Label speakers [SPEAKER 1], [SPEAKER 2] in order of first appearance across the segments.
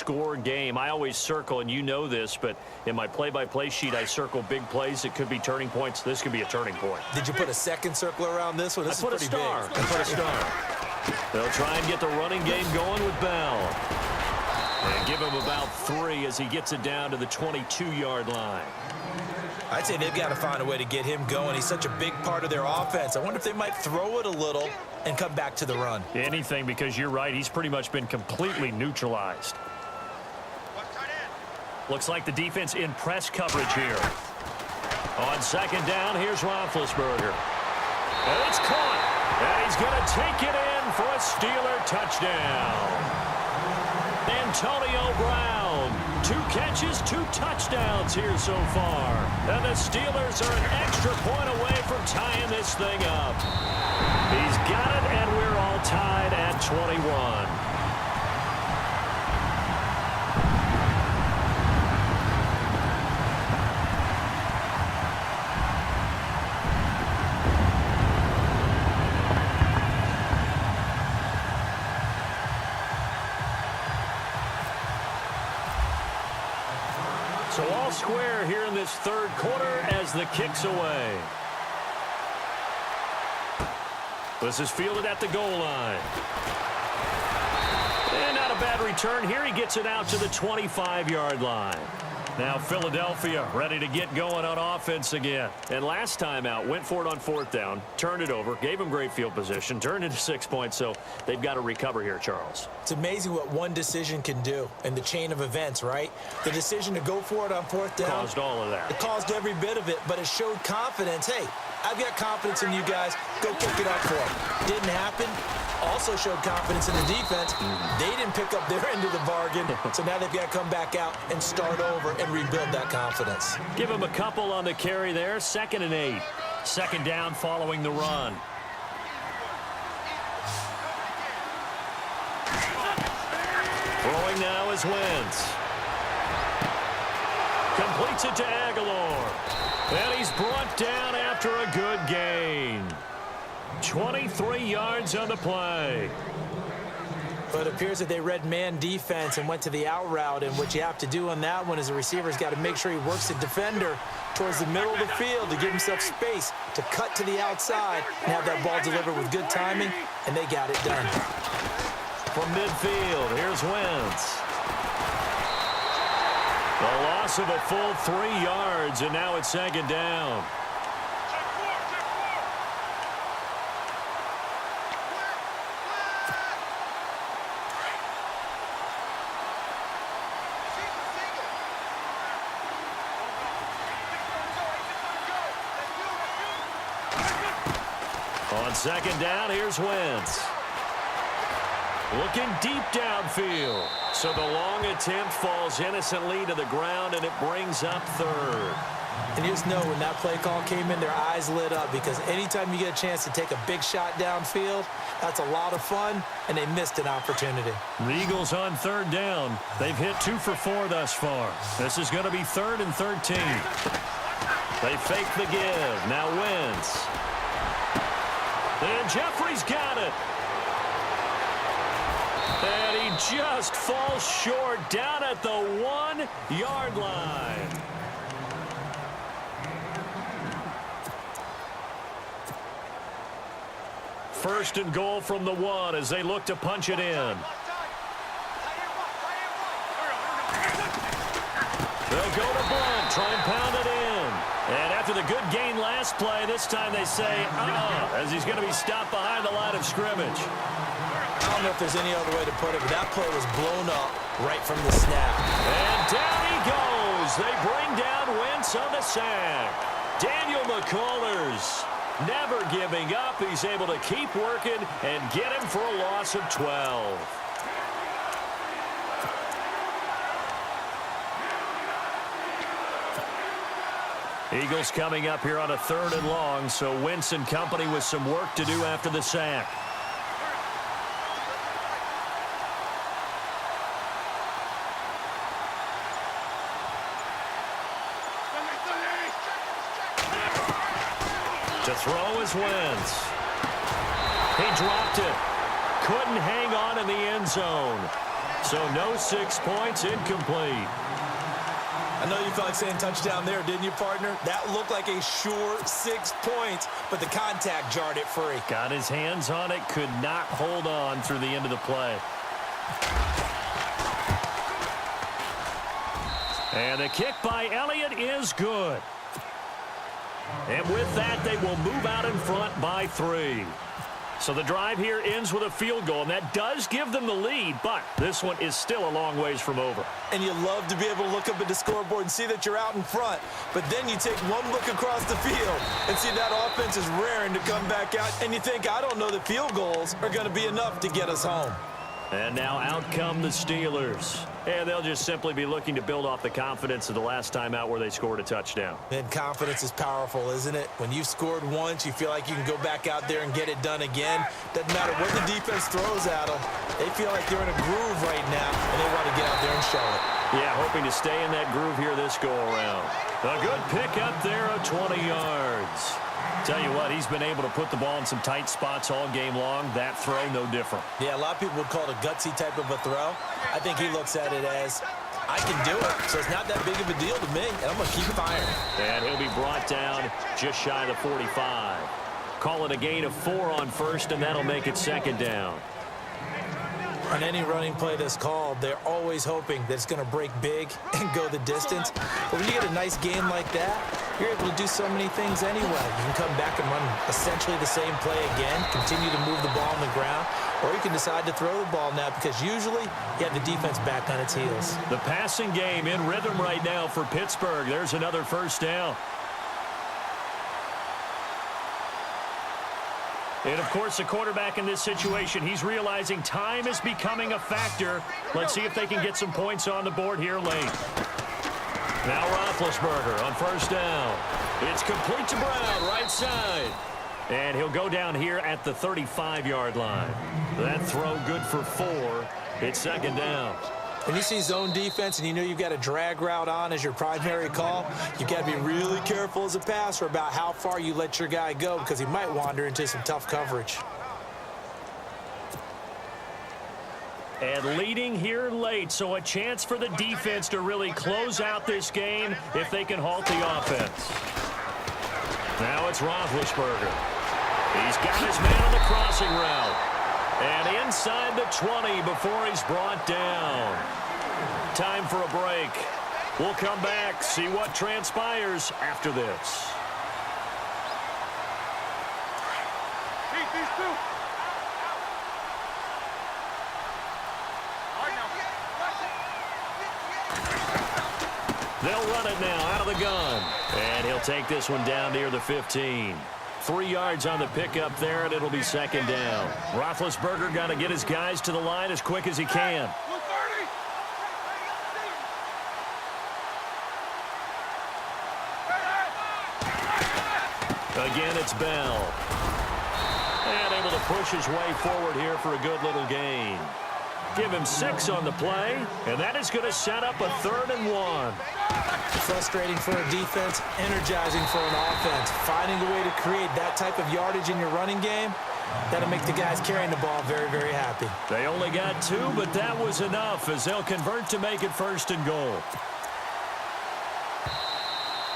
[SPEAKER 1] low-score game. I always circle, and you know this, but in my play-by-play sheet, I circle big plays. It could be turning points. This could be a turning point.
[SPEAKER 2] Did you put a second circle around this one? This is pretty big.
[SPEAKER 1] I put a star. They'll try and get the running game going with Bell. And give him about 3 as he gets it down to the 22-yard line.
[SPEAKER 2] I'd say they've got to find a way to get him going. He's such a big part of their offense. I wonder if they might throw it a little and come back to the run.
[SPEAKER 1] Anything, because you're right. He's pretty much been completely neutralized. Looks like the defense in press coverage here. On second down, here's Roethlisberger. And it's caught. And he's going to take it in for a Steeler touchdown. Antonio Brown, 2 catches, 2 touchdowns here so far. And the Steelers are an extra point away from tying this thing up. He's got it, and we're all tied at 21. So all square here in this third quarter as the kick's away. This is fielded at the goal line. And not a bad return here. He gets it out to the 25-yard line. Now Philadelphia ready to get going on offense again. And last time out, went for it on 4th down, turned it over, gave him great field position, turned into 6 points, so they've got to recover here, Charles.
[SPEAKER 2] It's amazing what one decision can do in the chain of events, right? The decision to go for it on 4th down.
[SPEAKER 1] Caused all of that.
[SPEAKER 2] It caused every bit of it, but it showed confidence. Hey, I've got confidence in you guys. Go pick it up for them. Didn't happen. Also showed confidence in the defense. They didn't pick up their end of the bargain, so now they've got to come back out and start over and rebuild that confidence.
[SPEAKER 1] Give him a couple on the carry there. 2nd and 8. Second down following the run. Throwing now is Wentz. Completes it to Aguilar. And he's brought down after a good gain. 23 yards on the play.
[SPEAKER 2] But it appears that they read man defense and went to the out route, and what you have to do on that one is the receiver's got to make sure he works the defender towards the middle of the field to give himself space to cut to the outside and have that ball delivered with good timing, and they got it done.
[SPEAKER 1] From midfield, here's Wentz. The loss of a full 3 yards, and now it's 2nd down. On 2nd down, here's Wentz. Looking deep downfield. So the long attempt falls innocently to the ground, and it brings up 3rd.
[SPEAKER 2] And you just know when that play call came in, their eyes lit up, because anytime you get a chance to take a big shot downfield, that's a lot of fun, and they missed an opportunity.
[SPEAKER 1] The Eagles on 3rd down. They've hit 2 for 4 thus far. This is going to be 3rd and 13. They fake the give. Now Wentz. And Jeffrey's got it. And he just falls short down at the 1-yard line. First and goal from the 1 as they look to punch it in. They'll go to Blunt, try and pound it in. And after the good gain last play, this time they say, as he's going to be stopped behind the line of scrimmage.
[SPEAKER 2] I don't know if there's any other way to put it, but that play was blown up right from the snap.
[SPEAKER 1] And down he goes. They bring down Wentz on the sack. Daniel McCullers never giving up. He's able to keep working and get him for a loss of 12. Eagles coming up here on a 3rd and long, so Wentz and company with some work to do after the sack. To throw is Wentz. He dropped it. Couldn't hang on in the end zone. So no 6 points, incomplete.
[SPEAKER 2] I know you felt like saying touchdown there, didn't you, partner? That looked like a sure 6 points, but the contact jarred it free.
[SPEAKER 1] Got his hands on it, could not hold on through the end of the play. And the kick by Elliott is good. And with that, they will move out in front by 3. So the drive here ends with a field goal, and that does give them the lead, but this one is still a long ways from over.
[SPEAKER 2] And you love to be able to look up at the scoreboard and see that you're out in front, but then you take one look across the field and see that offense is raring to come back out, and you think, I don't know that field goals are going to be enough to get us home.
[SPEAKER 1] And now out come the Steelers. And they'll just simply be looking to build off the confidence of the last time out where they scored a touchdown.
[SPEAKER 2] And confidence is powerful, isn't it? When you've scored once, you feel like you can go back out there and get it done again. Doesn't matter what the defense throws at them. They feel like they're in a groove right now, and they want to get out there and show it.
[SPEAKER 1] Yeah, hoping to stay in that groove here this go-around. A good pick up there of 20 yards. Tell you what, he's been able to put the ball in some tight spots all game long. That throw, no different.
[SPEAKER 2] Yeah, a lot of people would call it a gutsy type of a throw. I think he looks at it as, I can do it, so it's not that big of a deal to me, and I'm going to keep firing.
[SPEAKER 1] And he'll be brought down just shy of the 45. Call it a gain of 4 on first, and that'll make it second down.
[SPEAKER 2] On any running play that's called, they're always hoping that it's going to break big and go the distance. But when you get a nice game like that, you're able to do so many things anyway. You can come back and run essentially the same play again, continue to move the ball on the ground, or you can decide to throw the ball now because usually you have the defense back on its heels.
[SPEAKER 1] The passing game in rhythm right now for Pittsburgh. There's another first down. And, of course, the quarterback in this situation, he's realizing time is becoming a factor. Let's see if they can get some points on the board here late. Now Roethlisberger on first down. It's complete to Brown, right side. And he'll go down here at the 35-yard line. That throw good for 4. It's second down.
[SPEAKER 2] When you see zone defense and you know you've got a drag route on as your primary call, you've got to be really careful as a passer about how far you let your guy go because he might wander into some tough coverage.
[SPEAKER 1] And leading here late, so a chance for the defense to really close out this game if they can halt the offense. Now it's Roethlisberger. He's got his man on the crossing route. And inside the 20 before he's brought down. Time for a break. We'll come back, see what transpires after this. They'll run it now out of the gun. And he'll take this one down near the 15. 3 yards on the pickup there, and it'll be second down. Roethlisberger got to get his guys to the line as quick as he can. Again, it's Bell. And able to push his way forward here for a good little gain. Give him 6 on the play, and that is going to set up a 3rd and 1.
[SPEAKER 2] Frustrating for a defense, energizing for an offense. Finding a way to create that type of yardage in your running game, that'll make the guys carrying the ball very, very happy.
[SPEAKER 1] They only got 2, but that was enough as they'll convert to make it 1st and goal.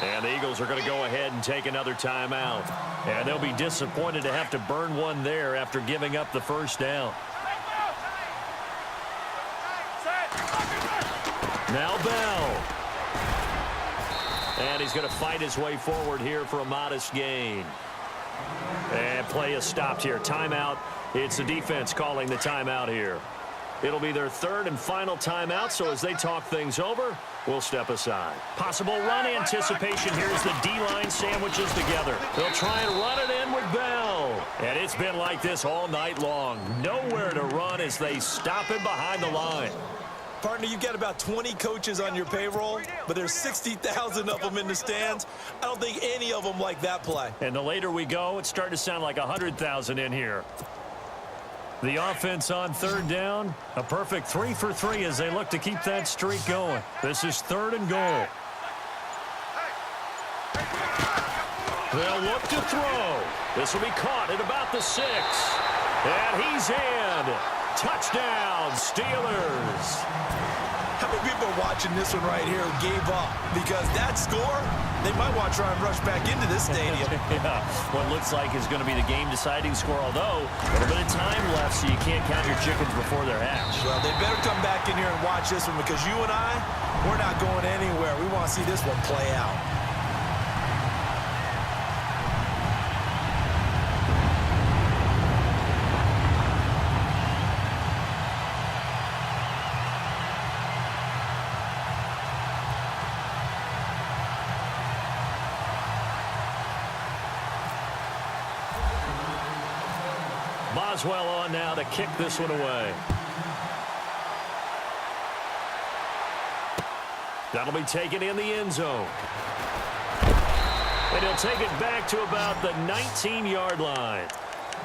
[SPEAKER 1] And the Eagles are going to go ahead and take another timeout. And they'll be disappointed to have to burn one there after giving up the first down. Now Bell. And he's going to fight his way forward here for a modest gain. And play is stopped here. Timeout. It's the defense calling the timeout here. It'll be their 3rd and final timeout, so as they talk things over, we'll step aside. Possible run anticipation here as the D-line sandwiches together. They'll try and run it in with Bell. And it's been like this all night long. Nowhere to run as they stop him behind the line.
[SPEAKER 2] Partner, you've got about 20 coaches on your payroll, but there's 60,000 of them in the stands. I don't think any of them like that play.
[SPEAKER 1] And the later we go, it's starting to sound like 100,000 in here. The offense on 3rd down, a perfect 3 for 3 as they look to keep that streak going. This is 3rd and goal. They'll look to throw. This will be caught at about the 6. And he's in. Touchdown, Steelers.
[SPEAKER 2] How many people are watching this one right here who gave up? Because that score, they might want to try and rush back into this stadium.
[SPEAKER 1] Yeah, what looks like is going to be the game-deciding score, although a little bit of time left, so you can't count your chickens before they're hatched.
[SPEAKER 2] Well, they better come back in here and watch this one because you and I, we're not going anywhere. We want to see this one play out.
[SPEAKER 1] Boswell on now to kick this one away. That'll be taken in the end zone. And he'll take it back to about the 19-yard line.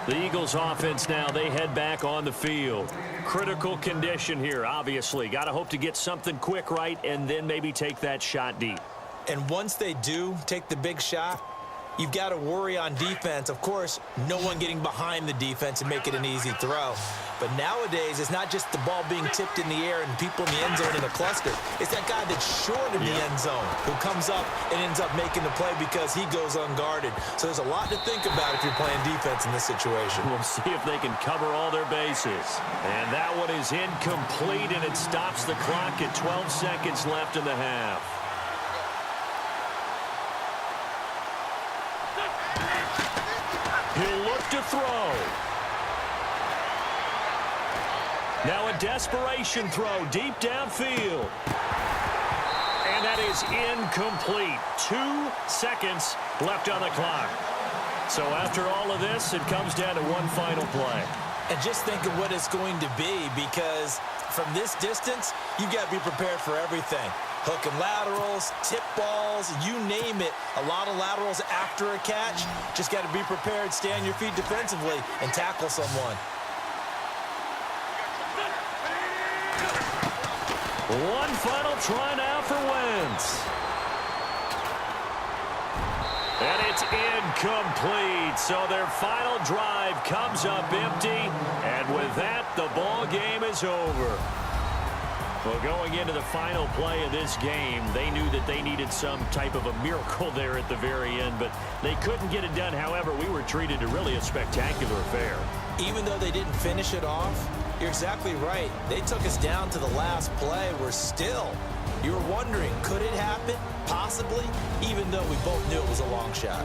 [SPEAKER 1] The Eagles offense now, they head back on the field. Critical condition here, obviously. Got to hope to get something quick right and then maybe take that shot deep.
[SPEAKER 2] And once they do take the big shot, you've got to worry on defense. Of course, no one getting behind the defense and make it an easy throw. But nowadays, it's not just the ball being tipped in the air and people in the end zone in a cluster. It's that guy that's short in the end zone who comes up and ends up making the play because he goes unguarded. So there's a lot to think about if you're playing defense in this situation.
[SPEAKER 1] We'll see if they can cover all their bases. And that one is incomplete, and it stops the clock at 12 seconds left in the half. He'll look to throw. Now a desperation throw deep downfield. And that is incomplete. 2 seconds left on the clock. So after all of this, it comes down to one final play.
[SPEAKER 2] And just think of what it's going to be, because from this distance, you've got to be prepared for everything. Hook and laterals, tip balls, you name it. A lot of laterals after a catch. Just got to be prepared, stay on your feet defensively, and tackle someone.
[SPEAKER 1] One final try now for Wentz. And it's incomplete. So their final drive comes up empty. And with that, the ball game is over. Well, going into the final play of this game, they knew that they needed some type of a miracle there at the very end, but they couldn't get it done. However, we were treated to really a spectacular affair.
[SPEAKER 2] Even though they didn't finish it off, you're exactly right. They took us down to the last play. You were wondering, could it happen? Possibly, even though we both knew it was a long shot.